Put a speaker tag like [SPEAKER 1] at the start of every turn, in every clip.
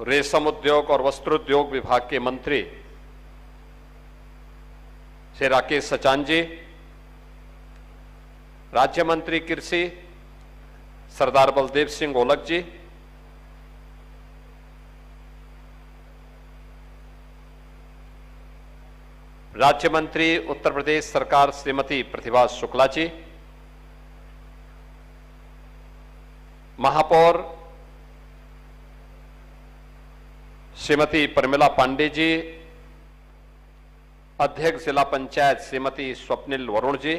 [SPEAKER 1] रेशम उद्योग और वस्त्रोद्योग विभाग के मंत्री श्री राकेश सचान जी, राज्य मंत्री कृषि सरदार बलदेव सिंह ओलख जी, राज्य मंत्री उत्तर प्रदेश सरकार श्रीमती प्रतिभा शुक्ला जी, महापौर श्रीमती प्रमिला पांडे जी, अध्यक्ष जिला पंचायत श्रीमती स्वप्निल वरुण जी,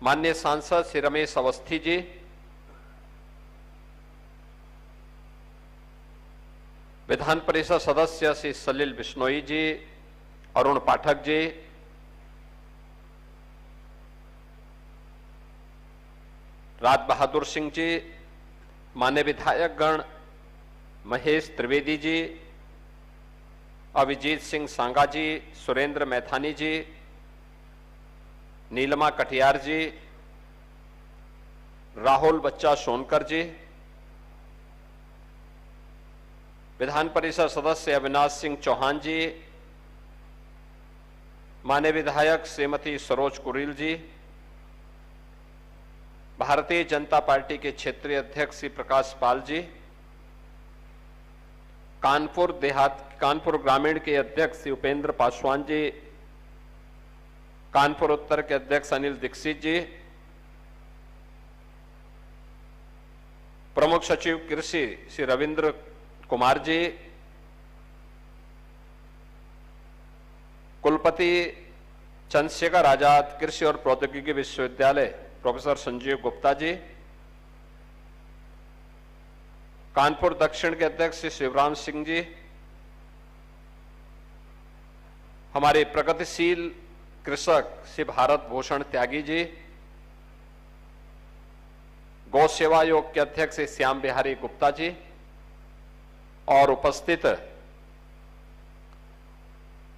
[SPEAKER 1] माननीय सांसद श्री रमेश अवस्थी जी, विधान परिषद सदस्य श्री सलिल बिश्नोई जी, अरुण पाठक जी, राज बहादुर सिंह जी, मान्य विधायक गण महेश त्रिवेदी जी, अभिजीत सिंह सांगा जी, सुरेंद्र मैथानी जी, नीलमा कटियार जी, राहुल बच्चा सोनकर जी, विधान परिषद सदस्य अविनाश सिंह चौहान जी, माननीय विधायक श्रीमती सरोज कुरील जी, भारतीय जनता पार्टी के क्षेत्रीय अध्यक्ष श्री प्रकाश पाल जी, कानपुर ग्रामीण के अध्यक्ष श्री उपेंद्र पासवान जी, कानपुर उत्तर के अध्यक्ष अनिल दीक्षित जी, प्रमुख सचिव कृषि श्री रविंद्र कुमार जी, कुलपति चंद्रशेखर आजाद कृषि और प्रौद्योगिकी विश्वविद्यालय प्रोफेसर संजीव गुप्ता जी, कानपुर दक्षिण के अध्यक्ष श्री शिवराम सिंह जी, हमारे प्रगतिशील कृषक श्री भारत भूषण त्यागी जी, गौ सेवा आयोग के अध्यक्ष श्री श्याम बिहारी गुप्ता जी और उपस्थित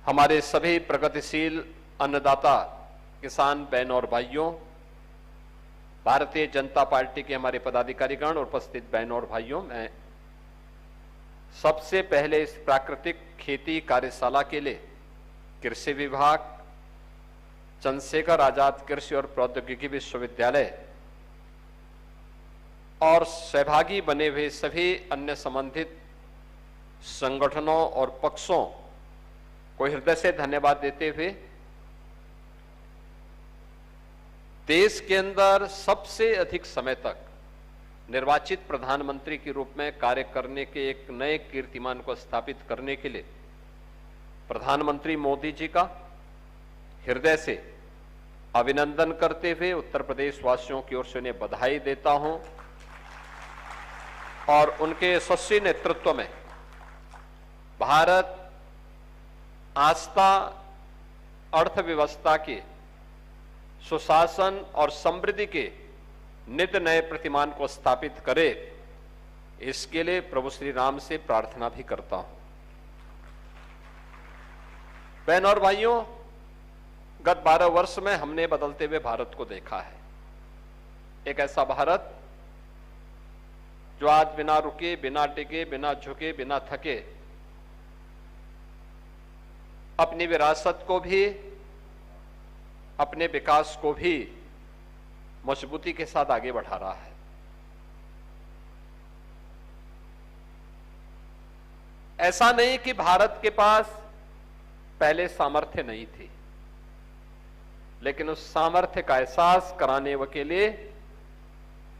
[SPEAKER 1] हमारे सभी प्रगतिशील अन्नदाता किसान बहनों और भाइयों, भारतीय जनता पार्टी के हमारे पदाधिकारीगण और उपस्थित बहनों और भाइयों, मैं सबसे पहले इस प्राकृतिक खेती कार्यशाला के लिए कृषि विभाग, चंद्रशेखर आजाद कृषि और प्रौद्योगिकी विश्वविद्यालय और सहभागी बने हुए सभी अन्य संबंधित संगठनों और पक्षों को हृदय से धन्यवाद देते हुए देश के अंदर सबसे अधिक समय तक निर्वाचित प्रधानमंत्री के रूप में कार्य करने के एक नए कीर्तिमान को स्थापित करने के लिए प्रधानमंत्री मोदी जी का हृदय से अभिनंदन करते हुए उत्तर प्रदेश वासियों की ओर से उन्हें बधाई देता हूं और उनके यशस्वी नेतृत्व में भारत आस्था, अर्थव्यवस्था के सुशासन और समृद्धि के नित नए प्रतिमान को स्थापित करे, इसके लिए प्रभु श्री राम से प्रार्थना भी करता हूं। बहनों और भाइयों, गत 12 वर्ष में हमने बदलते हुए भारत को देखा है। एक ऐसा भारत जो आज बिना रुके, बिना टिके, बिना झुके, बिना थके अपनी विरासत को भी, अपने विकास को भी मजबूती के साथ आगे बढ़ा रहा है। ऐसा नहीं कि भारत के पास पहले सामर्थ्य नहीं थी, लेकिन उस सामर्थ्य का एहसास कराने के लिए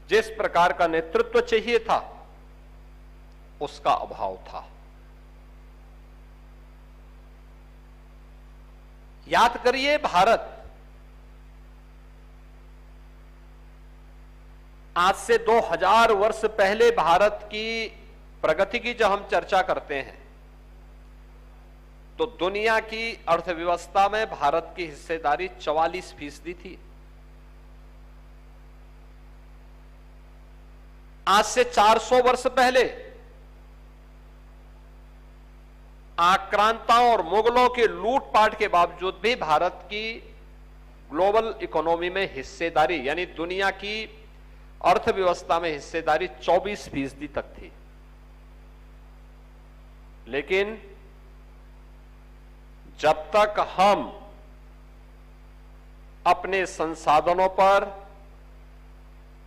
[SPEAKER 1] जिस प्रकार का नेतृत्व चाहिए था, उसका अभाव था। याद करिए, भारत आज से 2000 वर्ष पहले भारत की प्रगति की जब हम चर्चा करते हैं तो दुनिया की अर्थव्यवस्था में भारत की हिस्सेदारी 44% थी। आज से 400 वर्ष पहले आक्रांताओं और मुगलों के लूटपाट के बावजूद भी भारत की ग्लोबल इकोनॉमी में हिस्सेदारी, यानी दुनिया की अर्थव्यवस्था में हिस्सेदारी 24% तक थी। लेकिन जब तक हम अपने संसाधनों पर,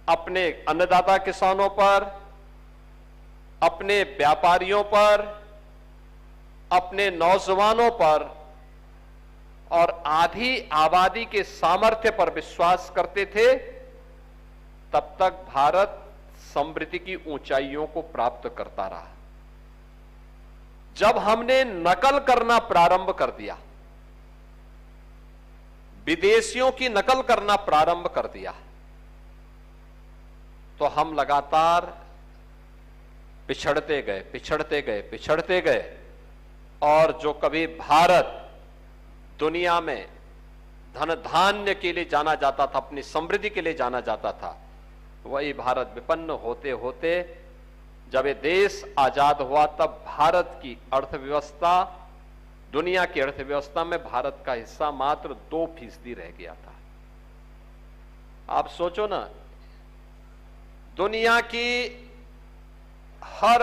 [SPEAKER 1] अपने अन्नदाता किसानों पर, अपने व्यापारियों पर, अपने नौजवानों पर और आधी आबादी के सामर्थ्य पर विश्वास करते थे, तब तक भारत समृद्धि की ऊंचाइयों को प्राप्त करता रहा। जब हमने नकल करना प्रारंभ कर दिया, विदेशियों की नकल करना प्रारंभ कर दिया, तो हम लगातार पिछड़ते गए, पिछड़ते गए, पिछड़ते गए। और जो कभी भारत दुनिया में धन धान्य के लिए जाना जाता था, अपनी समृद्धि के लिए जाना जाता था, वही भारत विपन्न होते होते जब ये देश आजाद हुआ, तब भारत की अर्थव्यवस्था, दुनिया की अर्थव्यवस्था में भारत का हिस्सा मात्र 2% रह गया था। आप सोचो ना, दुनिया की हर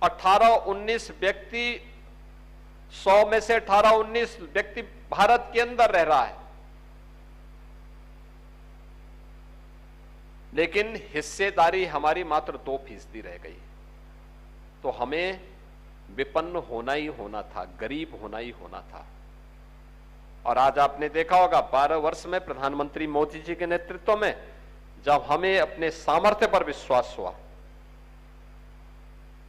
[SPEAKER 1] 18-19 व्यक्ति, 100 में से 18-19 व्यक्ति भारत के अंदर रह रहा है, लेकिन हिस्सेदारी हमारी मात्र 2% रह गई। तो हमें विपन्न होना ही होना था, गरीब होना ही होना था। और आज आपने देखा होगा 12 वर्ष में प्रधानमंत्री मोदी जी के नेतृत्व में जब हमें अपने सामर्थ्य पर विश्वास हुआ,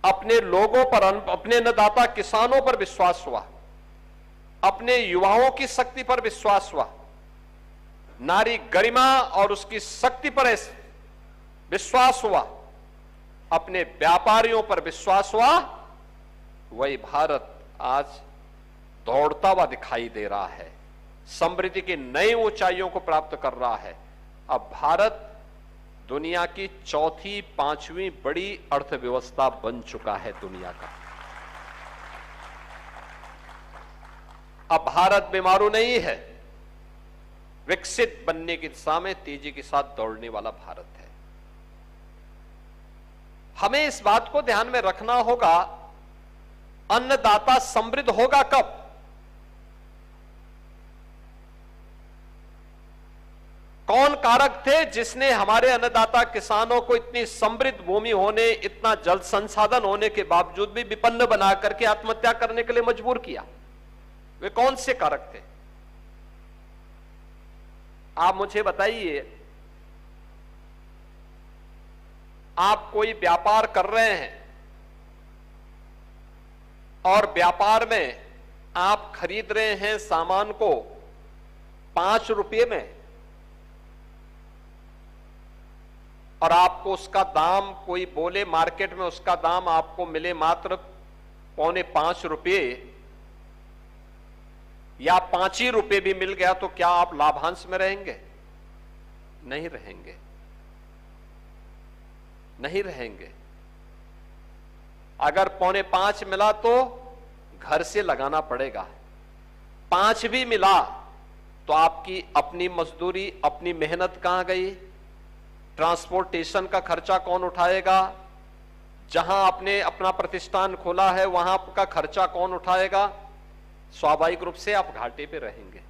[SPEAKER 1] अपने लोगों पर, अपने अन्नदाता किसानों पर विश्वास हुआ, अपने युवाओं की शक्ति पर विश्वास हुआ, नारी गरिमा और उसकी शक्ति पर विश्वास हुआ, अपने व्यापारियों पर विश्वास हुआ, वही भारत आज दौड़ता हुआ दिखाई दे रहा है, समृद्धि की नई ऊंचाइयों को प्राप्त कर रहा है। अब भारत दुनिया की 4थी 5वीं बड़ी अर्थव्यवस्था बन चुका है दुनिया का। अब भारत बीमारू नहीं है, विकसित बनने की दिशा में तेजी के साथ दौड़ने वाला भारत है। हमें इस बात को ध्यान में रखना होगा, अन्नदाता समृद्ध होगा कब? कौन कारक थे जिसने हमारे अन्नदाता किसानों को इतनी समृद्ध भूमि होने, इतना जल संसाधन होने के बावजूद भी विपन्न बना करके आत्महत्या करने के लिए मजबूर किया? वे कौन से कारक थे? आप मुझे बताइए। आप कोई व्यापार कर रहे हैं और व्यापार में आप खरीद रहे हैं सामान को 5 रुपये में, और आपको उसका दाम, कोई बोले मार्केट में उसका दाम आपको मिले मात्र 4.25 रुपये या 5 ही रुपये भी मिल गया, तो क्या आप लाभांश में रहेंगे? नहीं रहेंगे, नहीं रहेंगे। अगर 4.25 मिला तो घर से लगाना पड़ेगा, 5 भी मिला तो आपकी अपनी मजदूरी, अपनी मेहनत कहां गई? ट्रांसपोर्टेशन का खर्चा कौन उठाएगा? जहां आपने अपना प्रतिष्ठान खोला है वहां का खर्चा कौन उठाएगा? स्वाभाविक रूप से आप घाटे पे रहेंगे।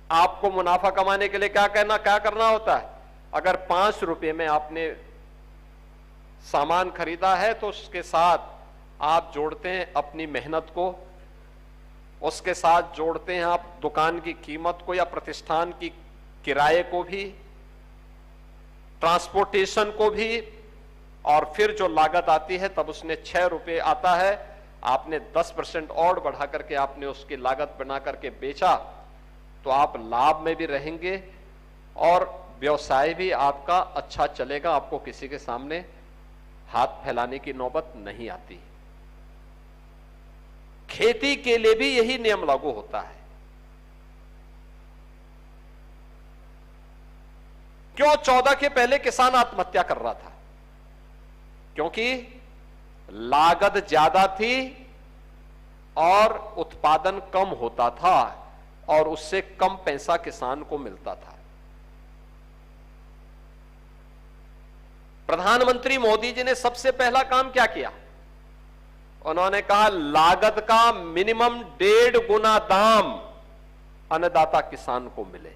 [SPEAKER 1] आपको मुनाफा कमाने के लिए क्या करना होता है? अगर 5 रुपये में आपने सामान खरीदा है तो उसके साथ आप जोड़ते हैं अपनी मेहनत को, उसके साथ जोड़ते हैं आप दुकान की कीमत को या प्रतिष्ठान की किराए को भी, ट्रांसपोर्टेशन को भी, और फिर जो लागत आती है तब उसने 6 रुपये आता है, आपने 10% और बढ़ा करके आपने उसकी लागत बना करके बेचा, तो आप लाभ में भी रहेंगे और व्यवसाय भी आपका अच्छा चलेगा, आपको किसी के सामने हाथ फैलाने की नौबत नहीं आती। खेती के लिए भी यही नियम लागू होता है। क्यों 14 के पहले किसान आत्महत्या कर रहा था? क्योंकि लागत ज्यादा थी और उत्पादन कम होता था और उससे कम पैसा किसान को मिलता था। प्रधानमंत्री मोदी जी ने सबसे पहला काम क्या किया? उन्होंने कहा लागत का मिनिमम 1.5 गुना दाम अन्नदाता किसान को मिले।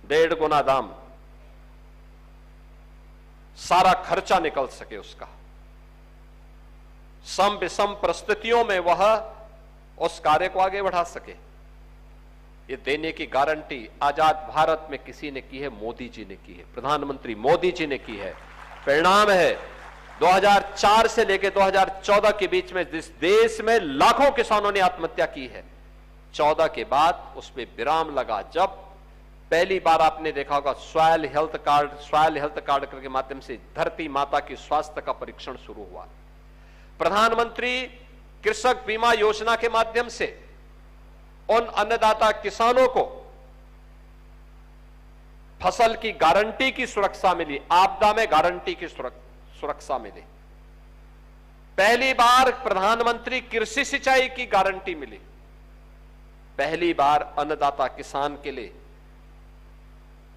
[SPEAKER 1] 1.5 गुना दाम, सारा खर्चा निकल सके उसका, सम विषम परिस्थितियों में वह उस कार्य को आगे बढ़ा सके। ये देने की गारंटी आजाद भारत में किसी ने की है? मोदी जी ने की है, प्रधानमंत्री मोदी जी ने की है। परिणाम है 2004 से लेकर 2014 के बीच में जिस देश में लाखों किसानों ने आत्महत्या की है, 14 के बाद उसमें विराम लगा, जब पहली बार आपने देखा होगा सॉइल हेल्थ कार्ड के माध्यम से धरती माता की स्वास्थ्य का परीक्षण शुरू हुआ। प्रधानमंत्री कृषक बीमा योजना के माध्यम से उन अन्नदाता किसानों को फसल की गारंटी की सुरक्षा मिली, आपदा में गारंटी की सुरक्षा मिली। पहली बार प्रधानमंत्री कृषि सिंचाई की गारंटी मिली। पहली बार अन्नदाता किसान के लिए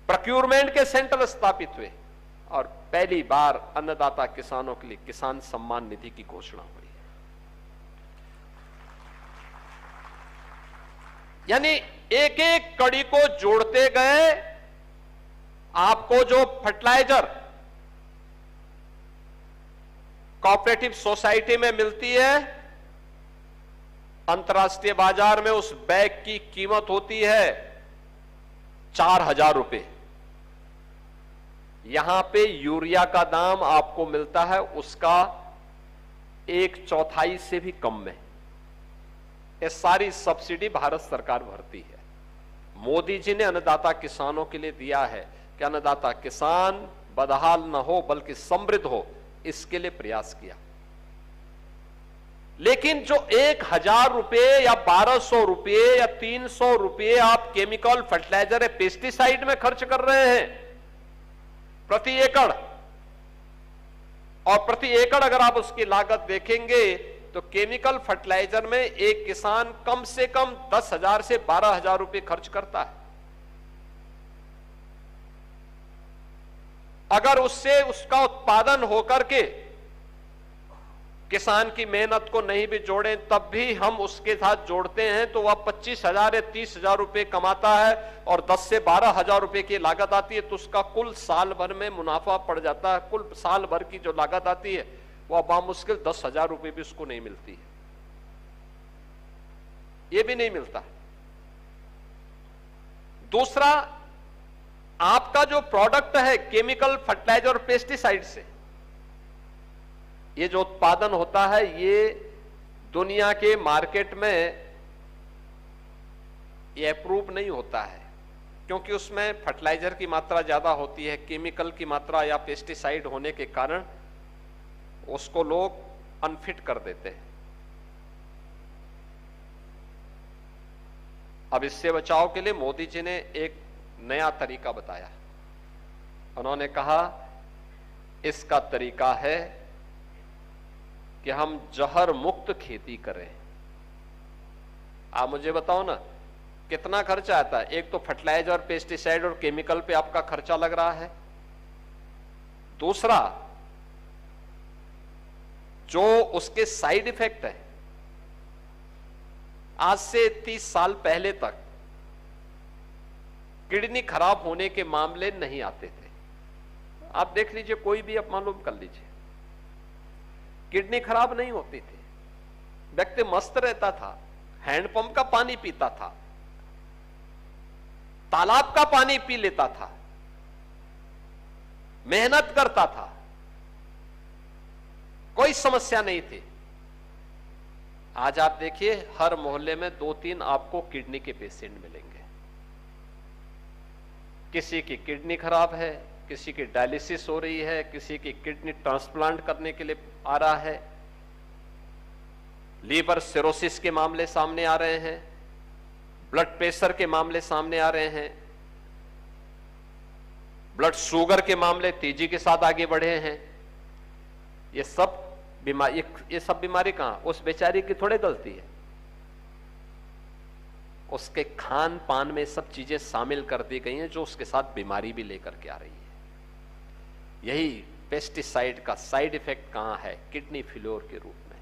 [SPEAKER 1] प्रोक्योरमेंट के सेंटर स्थापित हुए और पहली बार अन्नदाता किसानों के लिए किसान सम्मान निधि की घोषणा हुई। यानी एक एक कड़ी को जोड़ते गए आपको जो फर्टिलाइजर कोऑपरेटिव सोसाइटी में मिलती है, अंतर्राष्ट्रीय बाजार में उस बैग की कीमत होती है 4,000 रुपए। यहां पे यूरिया का दाम आपको मिलता है उसका 1/4 से भी कम में। ये सारी सब्सिडी भारत सरकार भरती है। मोदी जी ने अन्नदाता किसानों के लिए दिया है कि अन्नदाता किसान बदहाल न हो बल्कि समृद्ध हो, इसके लिए प्रयास किया। लेकिन जो 1,000 रुपए या 1,200 रुपए या 300 रुपए आप केमिकल फर्टिलाइजर या पेस्टिसाइड में खर्च कर रहे हैं प्रति एकड़, और प्रति एकड़ अगर आप उसकी लागत देखेंगे तो केमिकल फर्टिलाइजर में एक किसान कम से कम 10,000 से 12,000 रुपए खर्च करता है। अगर उससे उसका उत्पादन होकर के किसान की मेहनत को नहीं भी जोड़ें तब भी हम उसके साथ जोड़ते हैं तो वह 25,000 या 30,000 रुपए कमाता है और 10 से 12,000 रुपए की लागत आती है, तो उसका कुल साल भर में मुनाफा पड़ जाता है। कुल साल भर की जो लागत आती है वह बामुश्किल 10,000 रुपए भी उसको नहीं मिलती है, यह भी नहीं मिलता। दूसरा, आपका जो प्रोडक्ट है केमिकल फर्टिलाइजर और पेस्टिसाइड से ये जो उत्पादन होता है, ये दुनिया के मार्केट में ये अप्रूव नहीं होता है, क्योंकि उसमें फर्टिलाइजर की मात्रा ज्यादा होती है, केमिकल की मात्रा या पेस्टिसाइड होने के कारण उसको लोग अनफिट कर देते हैं। अब इससे बचाव के लिए मोदी जी ने एक नया तरीका बताया। उन्होंने कहा इसका तरीका है कि हम जहर मुक्त खेती करें। आप मुझे बताओ ना कितना खर्चा आता है? एक तो फर्टिलाइजर, पेस्टिसाइड और केमिकल पे आपका खर्चा लग रहा है। दूसरा, जो उसके साइड इफेक्ट है, आज से 30 साल पहले तक किडनी खराब होने के मामले नहीं आते थे। आप देख लीजिए, कोई भी आप मालूम कर लीजिए, किडनी खराब नहीं होती थी, व्यक्ति मस्त रहता था, हैंडपंप का पानी पीता था, तालाब का पानी पी लेता था, मेहनत करता था, कोई समस्या नहीं थी। आज आप देखिए हर मोहल्ले में 2-3 आपको किडनी के पेशेंट मिलेंगे। किसी की किडनी खराब है, किसी की डायलिसिस हो रही है, किसी की किडनी ट्रांसप्लांट करने के लिए आ रहा है, लीवर सिरोसिस के मामले सामने आ रहे हैं, ब्लड प्रेशर के मामले सामने आ रहे हैं, ब्लड शुगर के मामले तेजी के साथ आगे बढ़े हैं। ये सब बीमारी कहां? उस बेचारी की थोड़े गलती है, उसके खान पान में सब चीजें शामिल कर दी गई हैं जो उसके साथ बीमारी भी लेकर के आ रही है। यही पेस्टिसाइड का साइड इफेक्ट कहां है? किडनी फेल्योर के रूप में।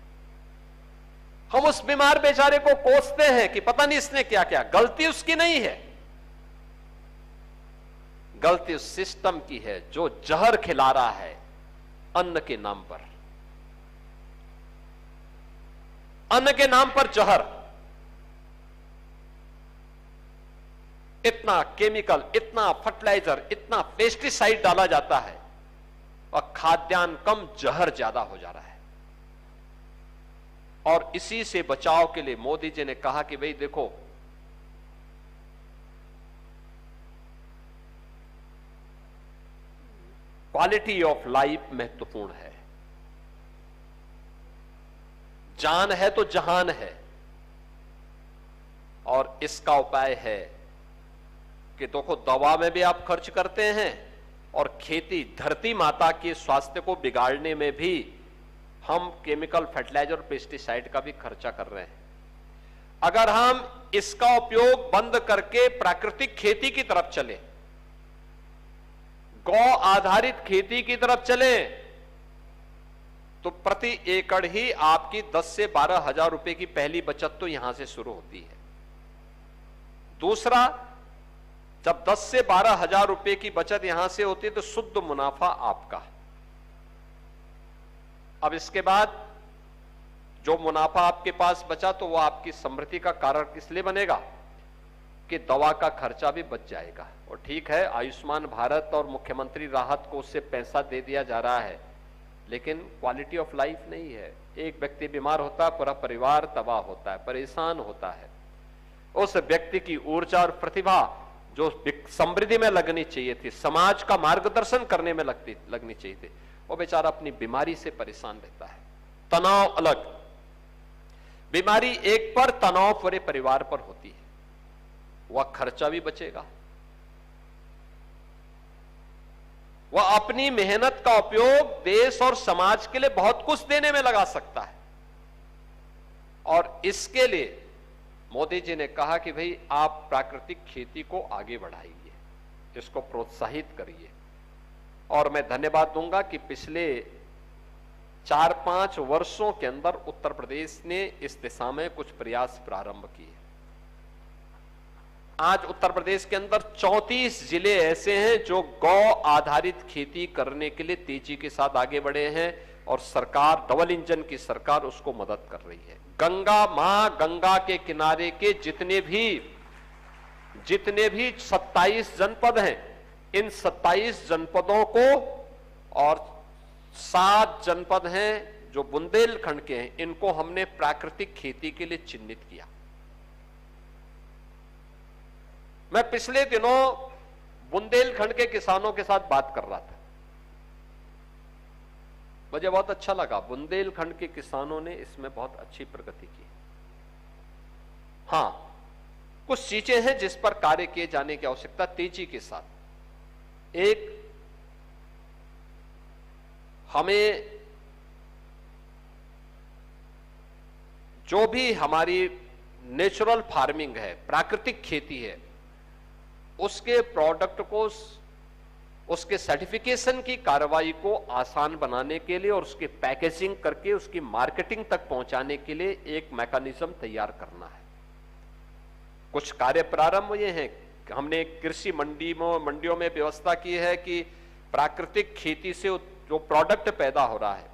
[SPEAKER 1] हम उस बीमार बेचारे को कोसते हैं कि पता नहीं इसने क्या क्या। गलती उसकी नहीं है, गलती उस सिस्टम की है जो जहर खिला रहा है अन्न के नाम पर। अन्न के नाम पर जहर, इतना केमिकल, इतना फर्टिलाइजर, इतना पेस्टिसाइड डाला जाता है और खाद्यान्न कम, जहर ज्यादा हो जा रहा है। और इसी से बचाव के लिए मोदी जी ने कहा कि भाई देखो, क्वालिटी ऑफ लाइफ महत्वपूर्ण है। जान है तो जहान है, और इसका उपाय है कि देखो, दवा में भी आप खर्च करते हैं और खेती, धरती माता के स्वास्थ्य को बिगाड़ने में भी हम केमिकल फर्टिलाइजर और पेस्टिसाइड का भी खर्चा कर रहे हैं। अगर हम इसका उपयोग बंद करके प्राकृतिक खेती की तरफ चले, गौ आधारित खेती की तरफ चले, तो प्रति एकड़ ही आपकी 10 से 12 हजार रुपए की पहली बचत तो यहां से शुरू होती है। दूसरा, जब 10 से 12 हजार रुपए की बचत यहां से होती है तो शुद्ध मुनाफा आपका। अब इसके बाद जो मुनाफा आपके पास बचा तो वो आपकी समृद्धि का कारण किस लिए बनेगा कि दवा का खर्चा भी बच जाएगा। और ठीक है, आयुष्मान भारत और मुख्यमंत्री राहत को उससे पैसा दे दिया जा रहा है, लेकिन क्वालिटी ऑफ लाइफ नहीं है। एक व्यक्ति बीमार होता है, पूरा परिवार तबाह होता है, परेशान होता है। उस व्यक्ति की ऊर्जा और प्रतिभा जो समृद्धि में लगनी चाहिए थी, समाज का मार्गदर्शन करने में लगनी चाहिए थी, वो बेचारा अपनी बीमारी से परेशान रहता है। तनाव अलग, बीमारी एक पर, तनाव पूरे परिवार पर होती है। वह खर्चा भी बचेगा, वह अपनी मेहनत का उपयोग देश और समाज के लिए बहुत कुछ देने में लगा सकता है। और इसके लिए मोदी जी ने कहा कि भाई आप प्राकृतिक खेती को आगे बढ़ाइए, इसको प्रोत्साहित करिए। और मैं धन्यवाद दूंगा कि पिछले 4-5 वर्षों के अंदर उत्तर प्रदेश ने इस दिशा में कुछ प्रयास प्रारंभ किए। आज उत्तर प्रदेश के अंदर 34 जिले ऐसे हैं जो गौ आधारित खेती करने के लिए तेजी के साथ आगे बढ़े हैं, और सरकार, डबल इंजन की सरकार, उसको मदद कर रही है। गंगा मां, गंगा के किनारे के जितने भी 27 जनपद हैं, इन 27 जनपदों को, और 7 जनपद हैं जो बुंदेलखंड के हैं, इनको हमने प्राकृतिक खेती के लिए चिन्हित किया। मैं पिछले दिनों बुंदेलखंड के किसानों के साथ बात कर रहा था, मुझे बहुत अच्छा लगा। बुंदेलखंड के किसानों ने इसमें बहुत अच्छी प्रगति की। हां, कुछ चीजें हैं जिस पर कार्य किए जाने की आवश्यकता तेजी के साथ। एक, हमें जो भी हमारी नेचुरल फार्मिंग है, प्राकृतिक खेती है, उसके प्रोडक्ट को, उसके सर्टिफिकेशन की कार्रवाई को आसान बनाने के लिए और उसकी पैकेजिंग करके उसकी मार्केटिंग तक पहुंचाने के लिए एक मैकेनिज्म तैयार करना है। कुछ कार्य प्रारंभ हुए हैं। हमने कृषि मंडियों में व्यवस्था की है कि प्राकृतिक खेती से जो प्रोडक्ट पैदा हो रहा है,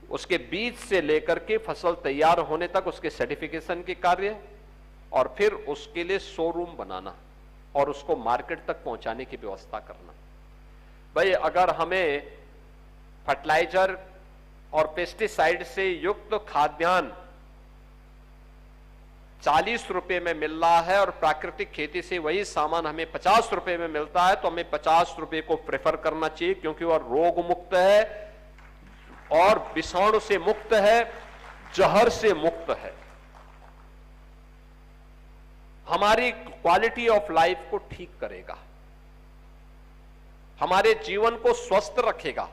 [SPEAKER 1] उसके बीज से लेकर के फसल तैयार होने तक उसके सर्टिफिकेशन के कार्य, और फिर उसके लिए शोरूम बनाना और उसको मार्केट तक पहुंचाने की व्यवस्था करना। भाई, अगर हमें फर्टिलाइजर और पेस्टिसाइड से युक्त खाद्यान्न 40 रुपए में मिल रहा है और प्राकृतिक खेती से वही सामान हमें 50 रुपए में मिलता है, तो हमें 50 रुपए को प्रेफर करना चाहिए, क्योंकि वह रोग मुक्त है और विषाणु से मुक्त है, जहर से मुक्त है, हमारी क्वालिटी ऑफ लाइफ को ठीक करेगा, हमारे जीवन को स्वस्थ रखेगा।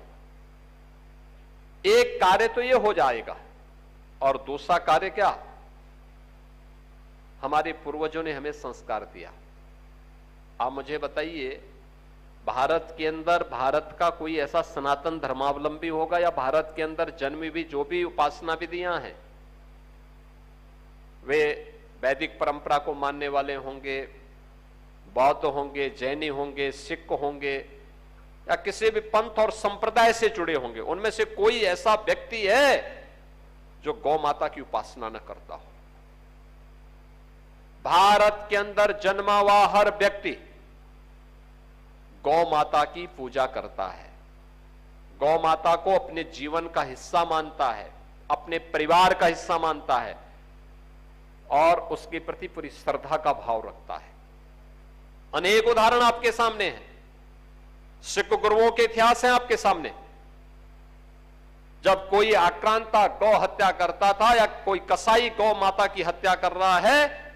[SPEAKER 1] एक कार्य तो यह हो जाएगा, और दूसरा कार्य क्या, हमारे पूर्वजों ने हमें संस्कार दिया। आप मुझे बताइए, भारत के अंदर भारत का कोई ऐसा सनातन धर्मावलंबी होगा या भारत के अंदर जन्मी भी जो भी उपासना विधियां हैं वे वैदिक परंपरा को मानने वाले होंगे, बौद्ध होंगे, जैनी होंगे, सिख होंगे या किसी भी पंथ और संप्रदाय से जुड़े होंगे, उनमें से कोई ऐसा व्यक्ति है जो गौ माता की उपासना न करता हो। भारत के अंदर जन्मा हुआ हर व्यक्ति गौ माता की पूजा करता है, गौ माता को अपने जीवन का हिस्सा मानता है, अपने परिवार का हिस्सा मानता है और उसके प्रति पूरी श्रद्धा का भाव रखता है। अनेक उदाहरण आपके सामने हैं, सिख गुरुओं के इतिहास हैं आपके सामने। जब कोई आक्रांता गौ हत्या करता था या कोई कसाई गौ माता की हत्या कर रहा है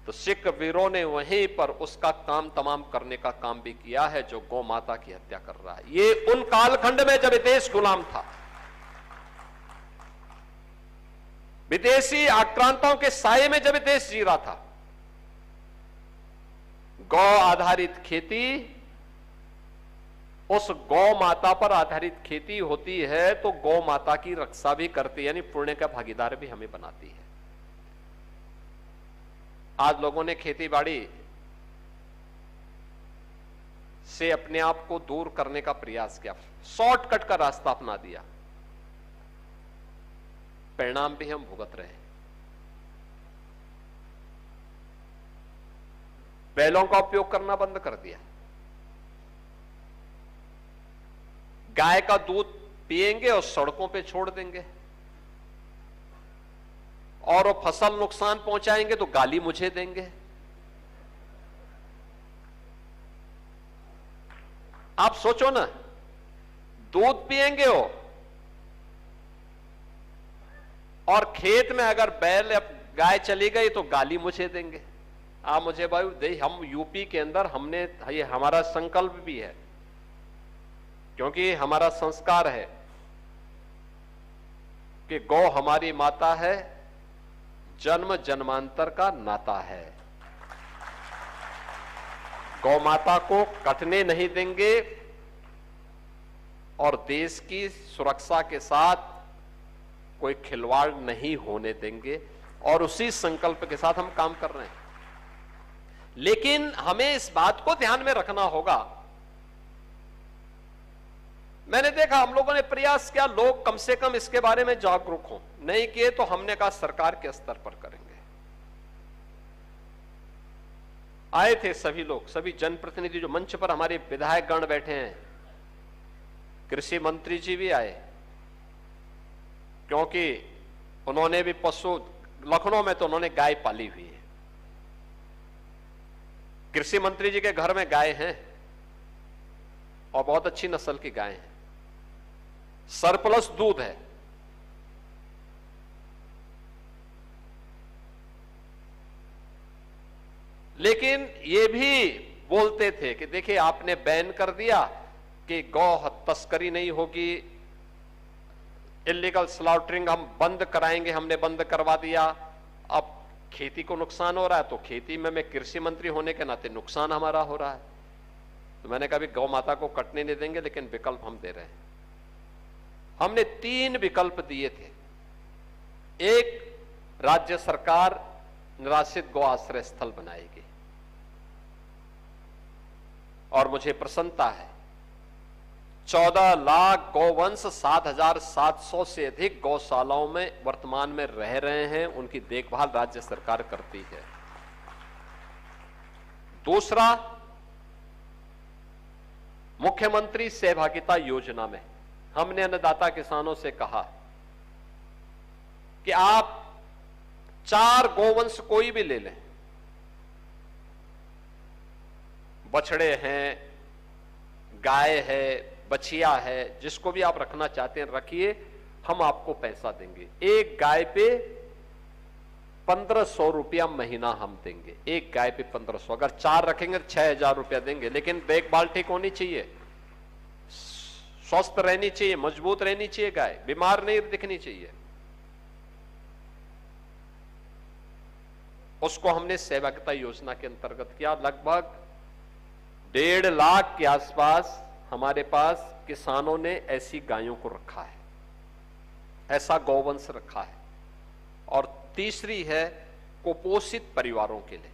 [SPEAKER 1] तो सिख वीरों ने वहीं पर उसका काम तमाम करने का काम भी किया है जो गौ माता की हत्या कर रहा है। ये उन कालखंड में जब देश गुलाम था, विदेशी आक्रांताओं के साये में जब देश जी रहा था। गौ आधारित खेती, उस गौ माता पर आधारित खेती होती है तो गौ माता की रक्षा भी करती है, यानी पुण्य का भागीदार भी हमें बनाती है। आज लोगों ने खेती बाड़ी से अपने आप को दूर करने का प्रयास किया, शॉर्टकट का रास्ता अपना दिया, परिणाम भी हम भुगत रहे हैं। बैलों का उपयोग करना बंद कर दिया, गाय का दूध पिएंगे और सड़कों पे छोड़ देंगे और वो फसल नुकसान पहुंचाएंगे तो गाली मुझे देंगे। आप सोचो ना, दूध पिएंगे हो और खेत में अगर बैल या गाय चली गई तो गाली मुझे देंगे। आप मुझे भाई दे, हम यूपी के अंदर हमने ये हमारा संकल्प भी है, क्योंकि हमारा संस्कार है कि गौ हमारी माता है, जन्म जन्मांतर का नाता है। गौ माता को कटने नहीं देंगे और देश की सुरक्षा के साथ कोई खिलवाड़ नहीं होने देंगे और उसी संकल्प के साथ हम काम कर रहे हैं। लेकिन हमें इस बात को ध्यान में रखना होगा, मैंने देखा हम लोगों ने प्रयास किया लोग कम से कम इसके बारे में जागरूक हों, नहीं किए तो हमने कहा सरकार के स्तर पर करेंगे। आए थे सभी लोग, सभी जनप्रतिनिधि जो मंच पर हमारे विधायक गण बैठे हैं, कृषि मंत्री जी भी आए, क्योंकि उन्होंने भी पशु, लखनऊ में तो उन्होंने गाय पाली हुई है। कृषि मंत्री जी के घर में गाय हैं और बहुत अच्छी नस्ल की गाय हैं, सरप्लस दूध है। लेकिन ये भी बोलते थे कि देखिए आपने बैन कर दिया कि गौ तस्करी नहीं होगी, इलीगल स्लॉटरिंग हम बंद कराएंगे, हमने बंद करवा दिया। अब खेती को नुकसान हो रहा है तो खेती में मैं कृषि मंत्री होने के नाते नुकसान हमारा हो रहा है, तो मैंने कहा गौ माता को कटने नहीं देंगे, लेकिन विकल्प हम दे रहे हैं। हमने 3 विकल्प दिए थे। एक, राज्य सरकार निराश्रित गौ आश्रय स्थल बनाएगी और मुझे प्रसन्नता है 14 लाख गौवंश 7,700 से अधिक गौशालाओं में वर्तमान में रह रहे हैं, उनकी देखभाल राज्य सरकार करती है। दूसरा, मुख्यमंत्री सहभागिता योजना में हमने अन्नदाता किसानों से कहा कि आप 4 गौवंश कोई भी ले लें, बछड़े हैं, गाय है, बछिया है, जिसको भी आप रखना चाहते हैं रखिए, हम आपको पैसा देंगे। एक गाय पे 1500 रुपया महीना हम देंगे, एक गाय पे 1500। अगर 4 रखेंगे तो 6000 रुपया देंगे, लेकिन देखभाल ठीक होनी चाहिए, स्वस्थ रहनी चाहिए, मजबूत रहनी चाहिए, गाय बीमार नहीं दिखनी चाहिए। उसको हमने सहभागिता योजना के अंतर्गत किया। लगभग 1.5 लाख के आसपास हमारे पास किसानों ने ऐसी गायों को रखा है, ऐसा गौवंश रखा है। और तीसरी है कुपोषित परिवारों के लिए।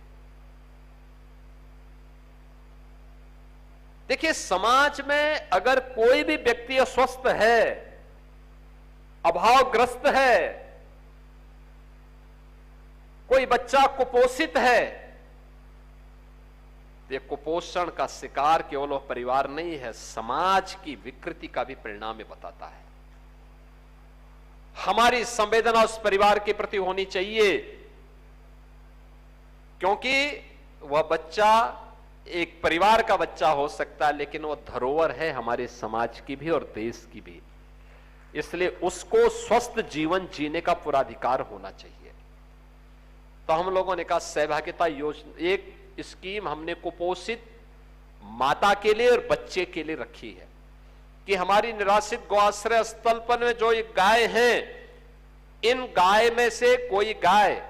[SPEAKER 1] देखिए, समाज में अगर कोई भी व्यक्ति अस्वस्थ है, अभावग्रस्त है, कोई बच्चा कुपोषित है, तो ये कुपोषण का शिकार केवल वह परिवार नहीं है, समाज की विकृति का भी परिणाम ये बताता है। हमारी संवेदना उस परिवार के प्रति होनी चाहिए, क्योंकि वह बच्चा एक परिवार का बच्चा हो सकता है, लेकिन वह धरोहर है हमारे समाज की भी और देश की भी। इसलिए उसको स्वस्थ जीवन जीने का पूरा अधिकार होना चाहिए। तो हम लोगों ने कहा सहभागिता योजना, एक स्कीम हमने कुपोषित माता के लिए और बच्चे के लिए रखी है कि हमारी निराश्रित गौआश्रय स्थल पर में जो ये गाय हैं, इन गाय में से कोई गाय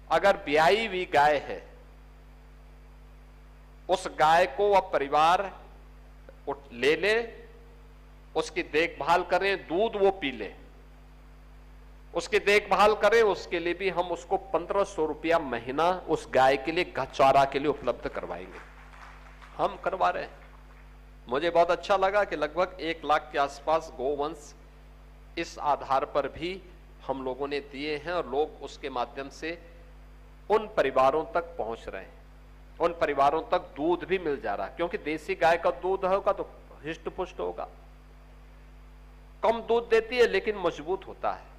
[SPEAKER 1] अगर ब्याई हुई गाय है, उस गाय को वह परिवार ले ले, उसकी देखभाल करें, दूध वो पी ले, उसकी देखभाल करें, उसके लिए भी हम उसको 1500 रुपया महीना उस गाय के लिए घाचारा के लिए उपलब्ध करवाएंगे। हम करवा रहे हैं। मुझे बहुत अच्छा लगा कि लगभग 1 लाख के आसपास गोवंश इस आधार पर भी हम लोगों ने दिए हैं और लोग उसके माध्यम से उन परिवारों तक पहुंच रहे हैं, उन परिवारों तक दूध भी मिल जा रहा है। क्योंकि देसी गाय का दूध होगा तो हिष्ट पुष्ट होगा, कम दूध देती है लेकिन मजबूत होता है।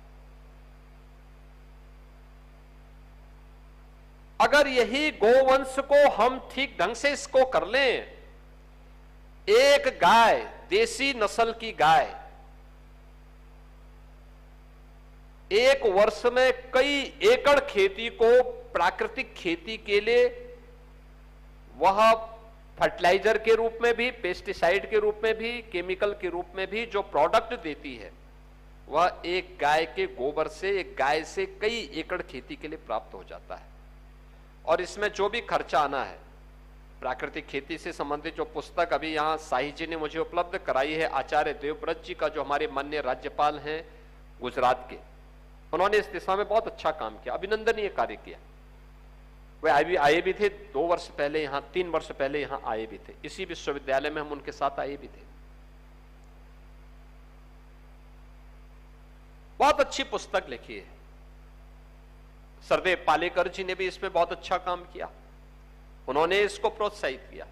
[SPEAKER 1] अगर यही गोवंश को हम ठीक ढंग से इसको कर लें, एक गाय, देसी नस्ल की गाय, एक वर्ष में कई एकड़ खेती को प्राकृतिक खेती के लिए वह फर्टिलाइजर के रूप में भी, पेस्टिसाइड के रूप में भी, केमिकल के रूप में भी जो प्रोडक्ट देती है, वह एक गाय के गोबर से, एक गाय से कई एकड़ खेती के लिए प्राप्त हो जाता है। और इसमें जो भी खर्चा आना है, प्राकृतिक खेती से संबंधित जो पुस्तक अभी यहां साही जी ने मुझे उपलब्ध कराई है, आचार्य देवव्रत जी का, जो हमारे माननीय राज्यपाल हैं गुजरात के, उन्होंने इस दिशा में बहुत अच्छा काम किया, अभिनंदनीय कार्य किया। वे आए भी थे 2 वर्ष पहले यहां, 3 वर्ष पहले यहां आए भी थे, इसी विश्वविद्यालय में हम उनके साथ आए भी थे। बहुत अच्छी पुस्तक लिखी है। सरदेव पालेकर जी ने भी इसमें बहुत अच्छा काम किया, उन्होंने इसको प्रोत्साहित किया।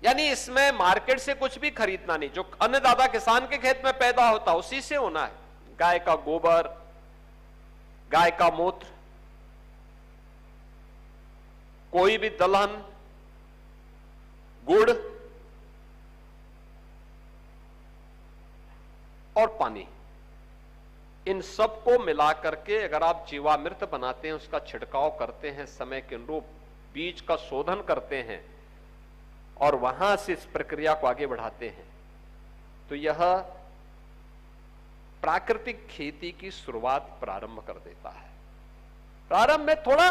[SPEAKER 1] यानी इसमें मार्केट से कुछ भी खरीदना नहीं, जो अन्नदाता किसान के खेत में पैदा होता उसी से होना है। गाय का गोबर, गाय का मूत्र, कोई भी दलहन, गुड़ और पानी, इन सबको मिलाकर के अगर आप जीवामृत बनाते हैं, उसका छिड़काव करते हैं, समय के अनुरूप बीज का शोधन करते हैं और वहां से इस प्रक्रिया को आगे बढ़ाते हैं, तो यह प्राकृतिक खेती की शुरुआत प्रारंभ कर देता है। प्रारंभ में थोड़ा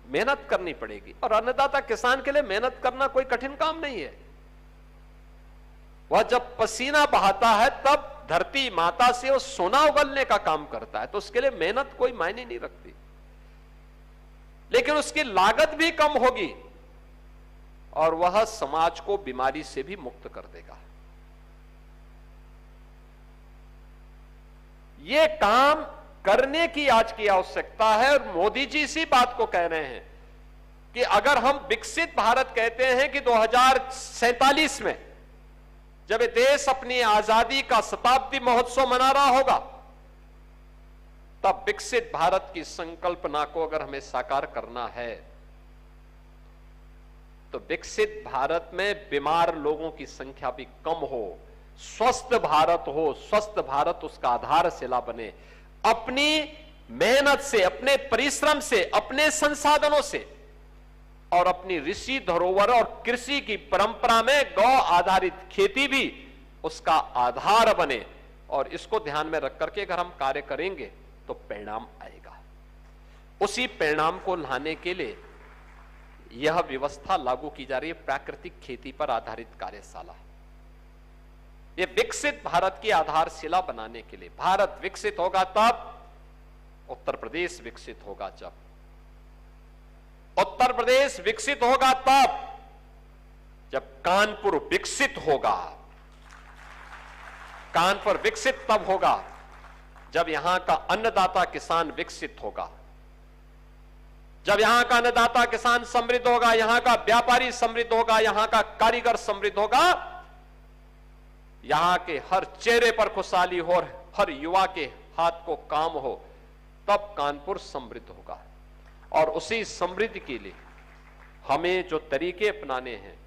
[SPEAKER 1] मेहनत करनी पड़ेगी, और अन्नदाता किसान के लिए मेहनत करना कोई कठिन काम नहीं है। वह जब पसीना बहाता है तब धरती माता से वो सोना उगलने का काम करता है, तो उसके लिए मेहनत कोई मायने नहीं रखती, लेकिन उसकी लागत भी कम होगी और वह समाज को बीमारी से भी मुक्त कर देगा। यह काम करने की आज की आवश्यकता है, और मोदी जी इसी बात को कह रहे हैं कि अगर हम विकसित भारत कहते हैं कि 2047 में जब ये देश अपनी आजादी का शताब्दी महोत्सव मना रहा होगा, तब विकसित भारत की संकल्पना को अगर हमें साकार करना है, तो विकसित भारत में बीमार लोगों की संख्या भी कम हो, स्वस्थ भारत हो, स्वस्थ भारत उसका आधारशिला बने। अपनी मेहनत से, अपने परिश्रम से, अपने संसाधनों से और अपनी ऋषि धरोहर और कृषि की परंपरा में गौ आधारित खेती भी उसका आधार बने, और इसको ध्यान में रख करके अगर हम कार्य करेंगे तो परिणाम आएगा। उसी परिणाम को लाने के लिए यह व्यवस्था लागू की जा रही है प्राकृतिक खेती पर आधारित कार्यशाला। ये विकसित भारत की आधारशिला बनाने के लिए, भारत विकसित होगा तब, उत्तर प्रदेश विकसित होगा जब, उत्तर प्रदेश विकसित होगा तब जब कानपुर विकसित होगा। कानपुर विकसित तब होगा जब यहां का अन्नदाता किसान विकसित होगा, जब यहां का अन्नदाता किसान समृद्ध होगा, यहां का व्यापारी समृद्ध होगा, यहां का कारीगर समृद्ध होगा, यहां के हर चेहरे पर खुशहाली हो और हर युवा के हाथ को काम हो, तब कानपुर समृद्ध होगा। और उसी समृद्धि के लिए हमें जो तरीके अपनाने हैं,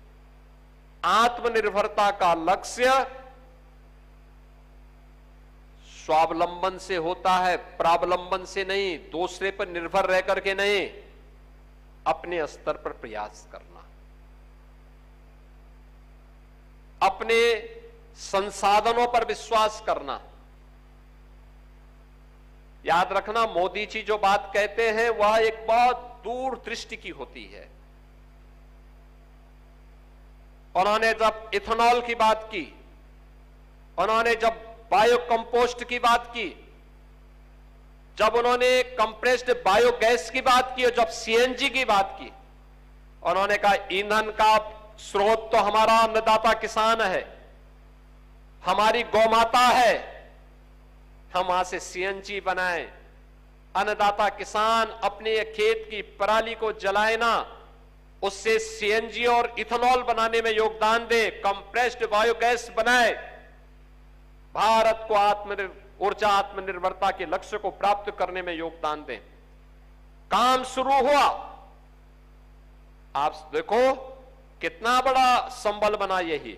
[SPEAKER 1] आत्मनिर्भरता का लक्ष्य स्वावलंबन से होता है, प्रावलंबन से नहीं, दूसरे पर निर्भर रह करके नहीं, अपने स्तर पर प्रयास करना, अपने संसाधनों पर विश्वास करना। याद रखना, मोदी जी जो बात कहते हैं वह एक बहुत दूरदृष्टि की होती है। उन्होंने जब इथेनॉल की बात की, उन्होंने जब बायो कंपोस्ट की बात की, जब उन्होंने कंप्रेस्ड बायोगैस की बात की और जब सीएनजी की बात की, उन्होंने कहा ईंधन का स्रोत तो हमारा अन्नदाता किसान है, हमारी गौमाता है, हम वहां से सीएनजी बनाएं, अन्नदाता किसान अपने खेत की पराली को जलाए ना, उससे सीएनजी और इथेनॉल बनाने में योगदान दे, कंप्रेस्ड बायोगैस बनाए, भारत को ऊर्जा आत्मनिर्भरता के लक्ष्य को प्राप्त करने में योगदान दें। काम शुरू हुआ, आप देखो कितना बड़ा संबल बना यही।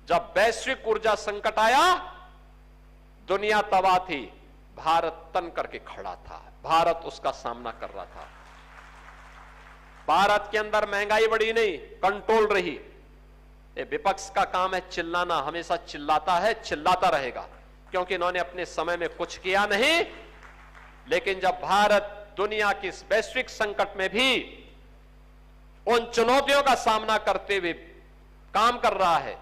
[SPEAKER 1] जब वैश्विक ऊर्जा संकट आया, दुनिया तबाह थी, भारत तन करके खड़ा था, भारत उसका सामना कर रहा था। भारत के अंदर महंगाई बढ़ी नहीं, कंट्रोल रही। ये विपक्ष का काम है चिल्लाना, हमेशा चिल्लाता है, चिल्लाता रहेगा, क्योंकि इन्होंने अपने समय में कुछ किया नहीं। लेकिन जब भारत दुनिया की इस वैश्विक संकट में भी उन चुनौतियों का सामना करते हुए काम कर रहा है,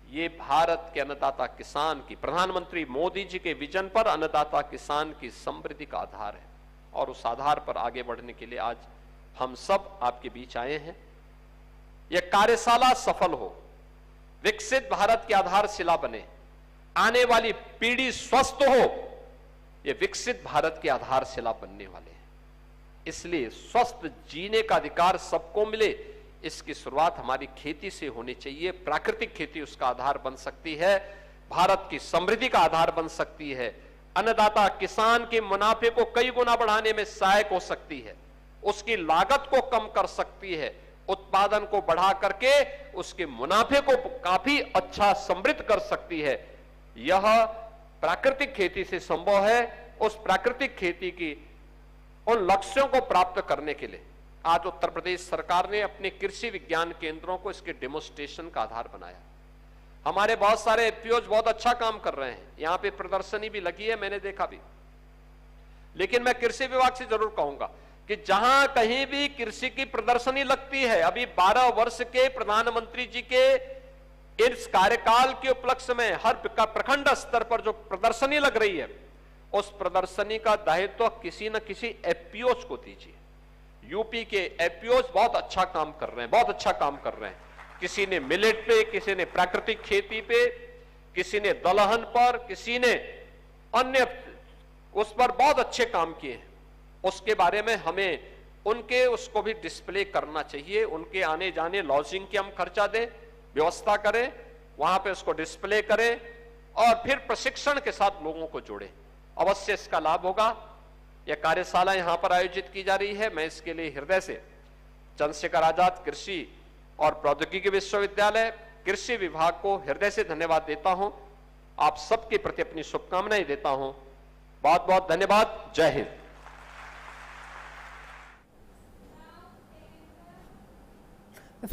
[SPEAKER 1] ये भारत के अन्नदाता किसान की, प्रधानमंत्री मोदी जी के विजन पर अन्नदाता किसान की समृद्धि का आधार है। और उस आधार पर आगे बढ़ने के लिए आज हम सब आपके बीच आए हैं। यह कार्यशाला सफल हो, विकसित भारत की आधारशिला बने, आने वाली पीढ़ी स्वस्थ हो, यह विकसित भारत की आधारशिला बनने वाले हैं। इसलिए स्वस्थ जीने का अधिकार सबको मिले, इसकी शुरुआत हमारी खेती से होनी चाहिए। प्राकृतिक खेती उसका आधार बन सकती है, भारत की समृद्धि का आधार बन सकती है, अन्नदाता किसान के मुनाफे को कई गुना बढ़ाने में सहायक हो सकती है, उसकी लागत को कम कर सकती है, उत्पादन को बढ़ा करके उसके मुनाफे को काफी अच्छा समृद्ध कर सकती है। यह प्राकृतिक खेती से संभव है। उस प्राकृतिक खेती की उन लक्ष्यों को प्राप्त करने के लिए आज उत्तर प्रदेश सरकार ने अपने कृषि विज्ञान केंद्रों को इसके डेमोन्स्ट्रेशन का आधार बनाया। हमारे बहुत सारे एफपीओज बहुत अच्छा काम कर रहे हैं, यहां पे प्रदर्शनी भी लगी है, मैंने देखा भी। लेकिन मैं कृषि विभाग से जरूर कहूंगा कि जहां कहीं भी कृषि की प्रदर्शनी लगती है, अभी 12 वर्ष के प्रधानमंत्री जी के इस कार्यकाल के उपलक्ष्य में हर प्रखंड स्तर पर जो प्रदर्शनी लग रही है, उस प्रदर्शनी का दायित्व किसी न किसी एफपीओज को दीजिए। यूपी के एफपीओज बहुत अच्छा काम कर रहे हैं, बहुत अच्छा काम कर रहे हैं। किसी ने मिलेट पे, किसी ने प्राकृतिक खेती पे, किसी ने दलहन पर, किसी ने अन्य उस पर बहुत अच्छे काम किए हैं। उसके बारे में हमें उनके उसको भी डिस्प्ले करना चाहिए। उनके आने जाने लॉजिंग की हम खर्चा दें, व्यवस्था करें, वहां पे उसको डिस्प्ले करें और फिर प्रशिक्षण के साथ लोगों को जोड़ें। अवश्य इसका लाभ होगा। यह कार्यशाला यहां पर आयोजित की जा रही है, मैं इसके लिए हृदय से चंद्रशेखर आजाद कृषि और प्रौद्योगिकी विश्वविद्यालय कृषि विभाग को हृदय से धन्यवाद देता हूं। आप सबके प्रति अपनी शुभकामनाएं देता हूं। बहुत बहुत धन्यवाद। जय हिंद।